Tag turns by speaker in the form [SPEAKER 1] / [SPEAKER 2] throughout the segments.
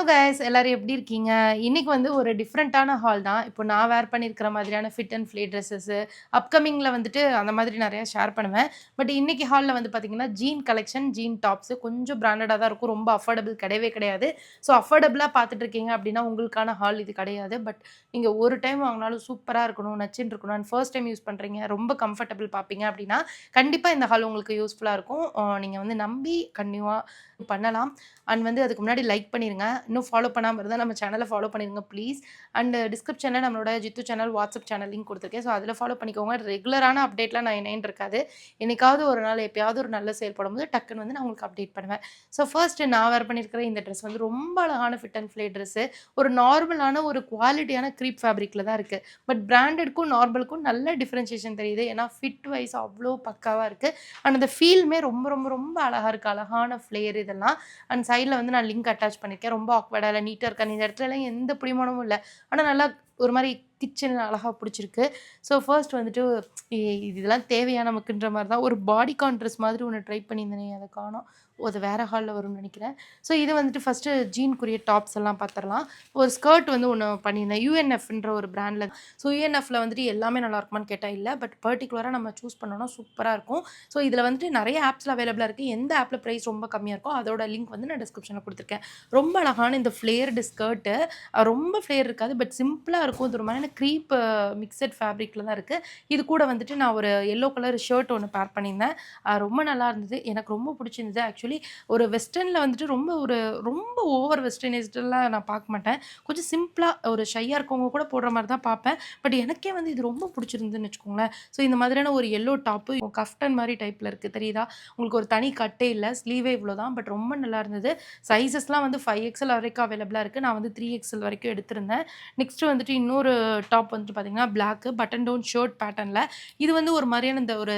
[SPEAKER 1] Guys எல்லாரும் எப்படி இருக்கீங்க? இன்னைக்கு வந்து ஒரு டிஃப்ரெண்ட்டான ஹால் தான். இப்போ நான் வேர் பண்ணியிருக்கிற மாதிரியான ஃபிட் அண்ட் ஃப்ளே ட்ரெஸ்ஸஸு, அப்கமிங்ல வந்துட்டு அந்த மாதிரி நெறைய ஷேர் பண்ணுவேன். பட் இன்னைக்கு ஹால்ல வந்து பார்த்தீங்கன்னா, ஜீன் கலெக்ஷன், ஜீன் டாப்ஸு கொஞ்சம் பிராண்டடா தான் இருக்கும். ரொம்ப அஃபோர்டபிள் கிடையவே கிடையாது. ஸோ அஃபோர்டபுளா பார்த்துட்டு இருக்கீங்க அப்படின்னா, உங்களுக்கான ஹால் இது கிடையாது. பட் நீங்க ஒரு டைம் வாங்குனாலும் சூப்பரா இருக்கணும், நச்சுன்னு இருக்கணும் அண்ட் ஃபர்ஸ்ட் டைம் யூஸ் பண்றீங்க, ரொம்ப கம்ஃபர்டபிள் பார்ப்பீங்க அப்படின்னா, கண்டிப்பா இந்த ஹால் உங்களுக்கு யூஸ்ஃபுல்லா இருக்கும். நீங்க வந்து நம்பி கன்டினியூவா பண்ணலாம். அண்ட் வந்து அதுக்கு முன்னாடி லைக் பண்ணிருங்க. இன்னும் ஃபாலோ பண்ணாம இருந்தா நம்ம சேனல ஃபாலோ பண்ணிருங்க ப்ளீஸ். அண்ட் டிஸ்கிரிப்ஷன்ல நம்மளோட Jithu channel, WhatsApp channel link குடுத்துருக்கேன். ஸோ அதில ஃபாலோ பண்ணிக்கோங்க. ரெகுலரான அப்டேட்லாம் நான் என்னன்னு இருக்காது. என்னைக்காவது ஒரு நாள் எப்பயாவது ஒரு நல்ல சேல் போடும்போது டக்குன்னு வந்து நான் உங்களுக்கு அப்டேட் பண்ணுவேன். ஸோ ஃபர்ஸ்ட் நான் வேர் பண்ணியிருக்கிற இந்த ட்ரெஸ் வந்து ரொம்ப அழகான ஃபிட் அண்ட் ஃப்ளே ட்ரெஸ்ஸு. ஒரு நார்மலான ஒரு குவாலிட்டியான க்ரீப் ஃபேப்ரிக்ல தான் இருக்கு. பட் பிராண்டட்க்கும் நார்மலுக்கும் நல்ல டிஃபரன்ஷியேஷன் தெரியுது. ஏன்னா ஃபிட் வைஸ் அவ்ளோ பக்காவா இருக்கு. அண்ட் அந்த ஃபீலுமே ரொம்ப ரொம்ப ரொம்ப அழகா இருக்கு. அழகான ஃப்ளேர் இதெல்லாம். அண்ட் சைட்ல வந்து நான் லிங்க் அட்டாச் பண்ணியிருக்கேன். ரொம்ப ஆக்வர்டா இல்ல, நீட்டா இருக்கா? இந்த இடத்துலலாம் எந்த பிடிமானமும் இல்ல. ஆனா நல்லா ஒரு மாரி கிச்சன் அழகா புடிச்சிருக்கு. ஸோ ஃபர்ஸ்ட் வந்துட்டு இதெல்லாம் தேவையா நமக்குன்ற மாரி தான் ஒரு பாடிகான் ட்ரெஸ் மாதிரி ஒண்ணு ட்ரை பண்ணியிருந்தேனே அத காணோம். ஓ! அது வேற ஹால்ல வரும்னு நெனைக்கிறேன். ஸோ இது வந்துட்டு ஃபர்ஸ்ட்டு ஜீன்க்குரிய டாப்ஸ் எல்லாம் பாத்துரலாம். ஒரு ஸ்கர்ட் வந்து ஒண்ணு பண்ணியிருந்தேன். யூஎன்எஃப்ன்ற ஒரு பிராண்ட்ல. ஸோ யூஎன்எஃப்ல வந்துட்டு எல்லாமே நல்லா இருக்குமான்னு கேட்டா இல்ல. பட் பர்ட்டிகுலரா நம்ம சூஸ் பண்ணோம்னா சூப்பரா இருக்கும். ஸோ இதுல வந்துட்டு நெறைய ஆப்ஸ்ல அவைலபிளா இருக்கு. எந்த ஆப்ல பிரைஸ் ரொம்ப கம்மியா இருக்கோ அதோட லிங்க் வந்து நான் டிஸ்கிரிப்ஷன்ல குடுத்துருக்கேன். ரொம்ப அழகான இந்த ஃப்ளேர்டு ஸ்கர்ட்டு ரொம்ப ஃப்ளேர் இருக்காது. பட் சிம்பிளா இருக்கும். இது ஒரு மாதிரியான க்ரீப் மிக்ஸட் ஃபேப்ரிக்ல தான் இருக்கு. இது கூட வந்துட்டு நான் ஒரு எல்லோ கலர் ஷர்ட் ஒண்ணு பேர் பண்ணியிருந்தேன். ரொம்ப நல்லா இருந்தது. எனக்கு ரொம்ப புடிச்சிருந்தது. ஆக்சுவலி ஒரு வெஸ்டர்ன்ல வந்துட்டு ரொம்ப ஓவர் வெஸ்டர்னைஸ்டுலாம் நான் பார்க்க மாட்டேன். கொஞ்சம் சிம்பிளா ஒரு ஷையா இருக்கவங்க கூட போடுற மாரி தான் பார்ப்பேன். பட் எனக்கே வந்து இது ரொம்ப புடிச்சிருந்ததுன்னு வச்சுக்கோங்களேன். ஸோ இந்த மாதிரியான ஒரு எல்லோ டாப்பு கஃப்டன் மாரி டைப்ல இருக்கு. தெரியுதா? உங்களுக்கு ஒரு தனி கட்டே இல்ல. ஸ்லீவே இவ்ளோ தான். பட் ரொம்ப நல்லா இருந்தது. சைஸஸ்லாம் வந்து 5XL வரைக்கும் அவைலபிளா இருக்கு. நான் வந்து 3XL வரைக்கும் எடுத்திருந்தேன். நெக்ஸ்ட் வந்துட்டு இன்னொரு டாப் வந்துட்டு பார்த்தீங்கன்னா, பிளாக் பட்டன் டவுன் ஷர்ட் பேட்டர்ன்ல. இது வந்து ஒரு மாரியான இந்த ஒரு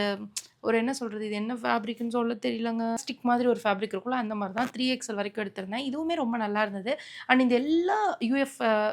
[SPEAKER 1] ஒரு என்ன சொல்றது? இது என்ன ஃபேப்ரிக்ன்னு சொல்ல தெரியலங்க. ஸ்டிக் மாதிரி ஒரு ஃபேப்ரிக் இருக்கும்ல, அந்த மாரி தான் 3XL வரைக்கும் எடுத்திருந்தேன். இதுவுமே ரொம்ப நல்லா இருந்தது. அண்ட் இந்த எல்லா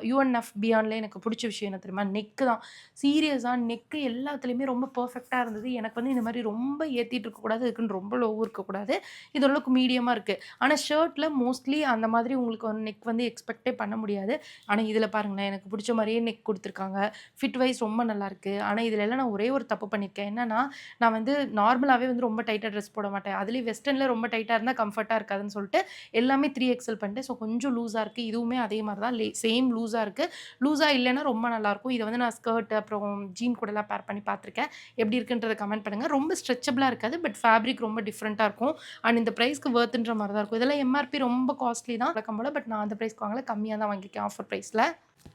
[SPEAKER 1] யுஎன்எஃப் பியாண்ட்ல எனக்கு புடிச்ச விஷயம் என்ன தெரியுமா? நெக் தான். சீரியஸா நெக் எல்லாத்துலயுமே ரொம்ப பெர்ஃபெக்ட்டா இருந்தது. எனக்கு வந்து இந்த மாரி ரொம்ப ஏத்திட்டு இருக்கக்கூடாது. அதுக்குன்னு ரொம்ப லோவும் இருக்கக்கூடாது. இது ஓரளவுக்கு மீடியமா இருக்கு. ஆனா ஷர்ட்ல மோஸ்ட்லி அந்த மாதிரி உங்களுக்கு ஒரு நெக் வந்து எக்ஸ்பெக்ட்டே பண்ண முடியாது. ஆனா இதுல பாருங்களேன், எனக்கு புடிச்ச மாரியே நெக் குடுத்துருக்காங்க. ஃபிட் வைஸ் ரொம்ப நல்லாருக்கு. ஆனா இதுல எல்லாம் நான் ஒரே ஒரு தப்பு பண்ணியிருக்கேன். என்னன்னா, நான் வந்து நார்மலாவே வந்து ரொம்ப டைட்டா ட்ரெஸ் போட மாட்டேன். அதுலயும் வெஸ்டர்ன்ல ரொம்ப டைட்டா இருந்தா கம்ஃபர்ட்டா இருக்காதுன்னு சொல்லிட்டு, எல்லாமே 3XL பண்ணிட்டேன். ஸோ கொஞ்சம் லூஸா இருக்கு. இதுவுமே அதே மாரி தான் சேம் லூஸா இருக்கு. லூஸா இல்லன்னா ரொம்ப நல்லாருக்கும். இத வந்து நான் ஸ்கர்ட் அப்புறம் ஜீன் கூடலாம் பேர் பண்ணி பார்த்துருக்கேன். எப்படி இருக்குன்றத கமெண்ட் பண்ணுங்க. ரொம்ப ஸ்ட்ரெச்சபிளா இருக்காது. பட் ஃபேப்ரிக் ரொம்ப டிஃப்ரெண்ட்டா இருக்கும். அண்ட் இந்த பிரைஸ்க்கு வொர்த்ன்ற மாரி தான் இருக்கும். இதெல்லாம் எம்ஆர்பி ரொம்ப காஸ்ட்லி தான் வழக்கம் போல. பட் நான் அந்த பிரைஸ்க்கு வாங்கல. கம்மியா தான் வாங்கியிருக்கேன் ஆஃபர் பிரைஸ்ல.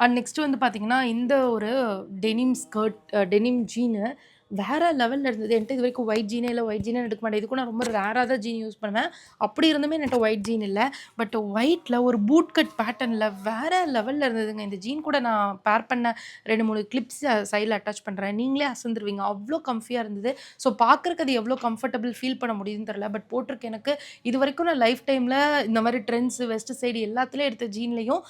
[SPEAKER 1] அண்ட் நெக்ஸ்ட் வந்து பார்த்தீங்கன்னா, இந்த ஒரு டெனிம் ஸ்கர்ட் டெனிம் ஜீனு வேற லெவல்ல இருந்தது. என்ட்ட இதுவரைக்கும் ஒயிட் ஜீனே இல்ல. ஒயிட் ஜீனே எடுக்க மாட்டேன். இதுக்கும் நான் ரொம்ப ரேரா தான் ஜீன் யூஸ் பண்ணுவேன். அப்படி இருந்துமே என்ட்ட ஒயிட் ஜீன் இல்ல. பட் ஒயிட்ல ஒரு பூட் கட் பேட்டர்ன்ல வேற லெவல்ல இருந்ததுங்க. இந்த ஜீன் கூட நான் பேர் பண்ண 2, 3 கிளிப்ஸ் சைட்ல அட்டாச் பண்றேன். நீங்களே அசந்துருவீங்க. அவ்ளோ கம்ஃபியா இருந்தது. ஸோ பார்க்கறக்கு அது எவ்ளோ கம்ஃபர்டபிள் ஃபீல் பண்ண முடியுதுன்னு தெரியல. பட் போட்டிருக்க எனக்கு இதுவரைக்கும் நான் லைஃப் டைம்ல இந்த மாரி ட்ரெண்ட்ஸ், வெஸ்ட் சைடு எல்லாத்துலயும் எடுத்த ஜீன்லயும்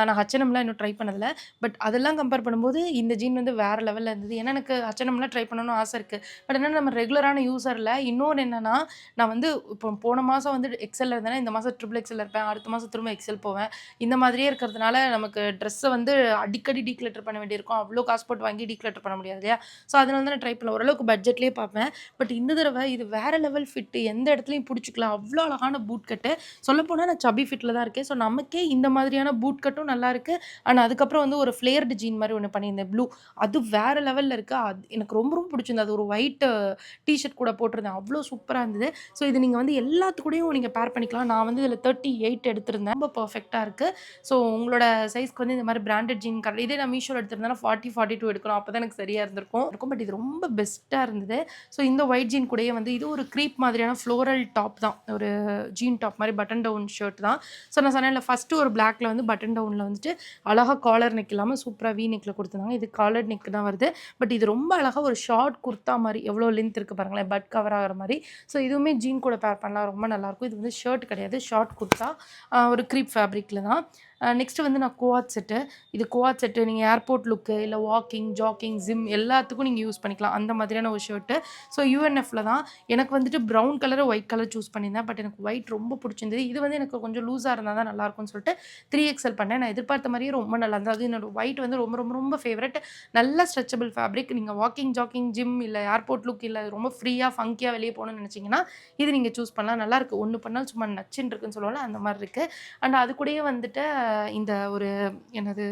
[SPEAKER 1] நான் H&Mலாம் இன்னும் ட்ரை பண்ணதில்ல. பட் அதெல்லாம் கம்பேர் பண்ணும்போது இந்த ஜீன் வந்து வேற லெவல்ல இருந்தது. ஏன்னா எனக்கு H&Mலாம் ட்ரை பண்ணணும்னு ஆசை இருக்கு. பட் என்னன்னா நம்ம ரெகுலரான யூசர் இல்ல. இன்னொன்னு என்னன்னா, நான் வந்து இப்போ போன மாசம் வந்து எக்ஸ்எல்ல இருந்தேன்னா, இந்த மாசம் ட்ரிபிள் எக்ஸ்எல்ல இருப்பேன். அடுத்த மாசம் திரும்ப எக்ஸ்எல் போவேன். இந்த மாதிரியே இருக்கிறதுனால நமக்கு ட்ரெஸ்ஸ வந்து அடிக்கடி டீக்ளட்டர் பண்ண வேண்டியிருக்கும். அவ்ளோ காசு போட்டு வாங்கி டீக்ளட்டர் பண்ண முடியாது இல்லையா? ஸோ அதனால தான் நான் ட்ரை பண்ணல. ஓரளவுக்கு பட்ஜெட்லயே பார்ப்பேன். பட் இந்த தடவ இது வேற லெவல் ஃபிட். எந்த இடத்துலயும் புடிச்சுக்கலாம். அவ்ளோ அழகான பூட் கட்டு. சொல்லப்போனா நான் சப்பி ஃபிட்ல தான் இருக்கேன். ஸோ நமக்கே இந்த மாதிரியான பூட் கட்டும் நல்லாருக்கு. அண்ட் அதுக்கப்புறம் வந்து ஒரு ஃப்ளேர்டு ஜீன் மாரி ஒண்ணு பண்ணியிருந்தேன் ப்ளூ. அது வேற லெவல்ல இருக்கு. அது எனக்கு ரொம்ப ரொம்ப பிடிச்சிருந்தது. அது ஒரு ஒயிட் டீ ஷர்ட் கூட போட்டிருந்தேன். அவ்ளோ சூப்பரா இருந்தது. ஸோ இது நீங்க வந்து எல்லாத்து கூடயும் நீங்க பேர் பண்ணிக்கலாம். நான் வந்து இதில 38 எடுத்திருந்தேன். ரொம்ப பெர்ஃபெக்ட்டா இருக்கு. ஸோ உங்களோட சைஸ்க்கு வந்து இந்த மாரி பிராண்டட் ஜீன் இதே நான் மீஷோல எடுத்திருந்தேன்னா 40, 42 எடுக்கணும். அப்பதான் எனக்கு சரியா இருந்திருக்கும். பட் இது ரொம்ப பெஸ்ட்டா இருந்தது. ஸோ இந்த ஒயிட் ஜீன் கூடயே வந்து இது ஒரு க்ரீப் மாதிரியான ஃப்ளோரல் டாப் தான். ஒரு ஜீன் டாப் மாரி பட்டன் டவுன் ஷர்ட் தான். ஸோ நான் சொன்னேன்ல ஃபர்ஸ்ட்டு ஒரு பிளாக்ல வந்து பட்டன் டவுன்ல வந்துட்டு அழகா காலர் நெக் இல்லாம சூப்பரா வி நெக்ல குடுத்துருந்தாங்க. இது காலர் நெக் தான் வருது. பட் இது ரொம்ப அழகா ஒரு ஷார்ட் ஷார்ட் குர்த்தா மாதிரி எவ்வளோ லென்த் இருக்குது பாருங்களேன், பட் கவர் ஆகிற மாதிரி. ஸோ இதுவுமே ஜீன் கூட பேர் பண்ணலாம், ரொம்ப நல்லாயிருக்கும். இது வந்து ஷர்ட் கிடையாது, ஷார்ட் குர்த்தா, ஒரு க்ரீப் ஃபேப்ரிக்கில் தான். நெக்ஸ்ட்டு வந்து நான் கோஆட் செட்டு. இது கோஆட் செட்டு நீங்கள் ஏர்போர்ட் லுக்கு இல்லை வாக்கிங், ஜாக்கிங், ஜிம் எல்லாத்துக்கும் நீங்கள் யூஸ் பண்ணிக்கலாம். அந்த மாதிரியான ஒரு ஷர்ட்டு. ஸோ யூஎன்எஃப்ல தான். எனக்கு வந்துட்டு brown colour, white colour choose பண்ணியிருந்தேன். பட் எனக்கு ஒயிட் ரொம்ப பிடிச்சிருந்தது. இது வந்து எனக்கு கொஞ்சம் லூஸாக இருந்தால் தான் நல்லாயிருக்கும்னு சொல்லிட்டு 3XL பண்ணேன். நான் எதிர்பார்த்த மாதிரியே ரொம்ப நல்லா இருந்தது. அது என்னோட ஒயிட் வந்து ரொம்ப ரொம்ப ரொம்ப ஃபேவரட். நல்ல ஸ்ட்ரெச்சபிள் ஃபேப்ரிக். நீங்கள் வாக்கிங், ஜாக்கிங், ஜிம் இல்லை ஏர்போர்ட் லுக் இல்லை ரொம்ப ஃப்ரீயாக ஃபங்கியாக வெளியே போகணும்னு நினச்சிங்கன்னா இது நீங்கள் சூஸ் பண்ணலாம். நல்லாயிருக்கு. ஒன்று பண்ணால் சும்மா நச்சுன்னு இருக்குன்னு சொல்லுவாங்க, அந்த மாதிரி இருக்குது. அண்ட் அது கூடயே வந்துட்டு இந்த ஒரு என்னது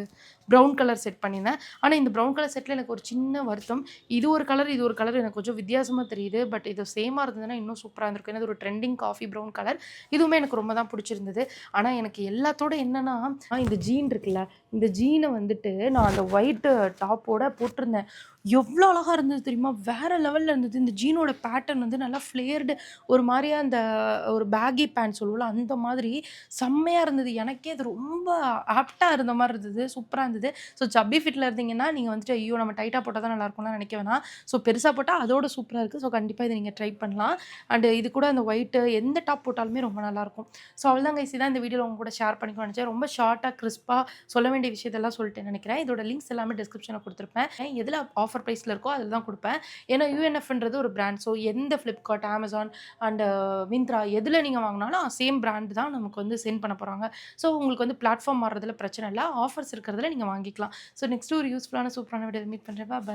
[SPEAKER 1] ப்ரௌன் கலர் செட் பண்ணியிருந்தேன். ஆனால் இந்த ப்ரௌன் கலர் செட்டில் எனக்கு ஒரு சின்ன வருத்தம். இது ஒரு கலர், இது ஒரு கலர் எனக்கு கொஞ்சம் வித்தியாசமாக தெரியுது. பட் இது சேமாக இருந்ததுன்னா இன்னும் சூப்பராக இருந்திருக்கும். ஏன்னா இது ஒரு ட்ரெண்டிங் காஃபி ப்ரௌன் கலர். இதுவுமே எனக்கு ரொம்ப தான் பிடிச்சிருந்தது. ஆனால் எனக்கு எல்லாத்தோட என்னன்னா, இந்த ஜீன் இருக்குல்ல, இந்த ஜீனை வந்துட்டு நான் அந்த ஒயிட்டு டாப்போட போட்டிருந்தேன். எவ்வளோ அழகாக இருந்தது தெரியுமா? வேறு லெவலில் இருந்தது. இந்த ஜீனோட பேட்டர்ன் வந்து நல்லா ஃப்ளேர்டு, ஒரு மாதிரியா அந்த ஒரு பேகி பேண்ட் சொல்லுவோம்ல, அந்த மாதிரி செம்மையாக இருந்தது. எனக்கே அது ரொம்ப ஆப்டாக இருந்த மாதிரி இருந்தது. சூப்பராக இருந்தது. ஸோ சப்பி ஃபிட்டில் இருந்தீங்கன்னா நீங்கள் வந்துட்டு ஐயோ நம்ம டைட்டாக போட்டால் தான் நல்லாயிருக்கும்லாம் நினைக்க வேணாம். ஸோ பெருசாக போட்டால் அதோட சூப்பராக இருக்குது. ஸோ கண்டிப்பாக இதை நீங்கள் ட்ரை பண்ணலாம். அண்டு இது கூட அந்த ஒயிட்டு எந்த டாப் போட்டாலுமே ரொம்ப நல்லாயிருக்கும். ஸோ அவ்வளோதான் கைஸ், தான் இந்த வீடியோவில் உங்க கூட ஷேர் பண்ணிக்கணும்னு நினச்சேன். ரொம்ப ஷார்ட்டாக கிறிஸ்பாக சொல்ல வேண்டிய விஷயத்தெல்லாம் சொல்லிட்டு நினைக்கிறேன். இதோட லிங்க்ஸ் எல்லாமே டிஸ்கிரிப்ஷனில் கொடுத்துருப்பேன். எதில் ஆஃபர் ப்ரைஸில் இருக்கோ அதில் தான் கொடுப்பேன். ஏன்னா யூஎன்எஃப்ன்றது ஒரு பிராண்ட். ஸோ எந்த ஃப்ளிப்கார்ட், அமேசான் அண்டு மிந்த்ரா எதில் நீங்கள் வாங்கினாலும் சேம் பிராண்ட் தான் நமக்கு வந்து சென்ட் பண்ண போகிறாங்க. ஸோ உங்களுக்கு வந்து பிளாட்ஃபார்ம் மாறுறதுல பிரச்சனை இல்லை. ஆஃபர்ஸ் இருக்கிறதுல நீங்கள் வாங்கிக்கலாம். ஸோ நெக்ஸ்ட் ஒரு யூஸ்ஃபுல்லான சூப்பரான வீடியோ மீட் பண்ணுறேன். பாய்.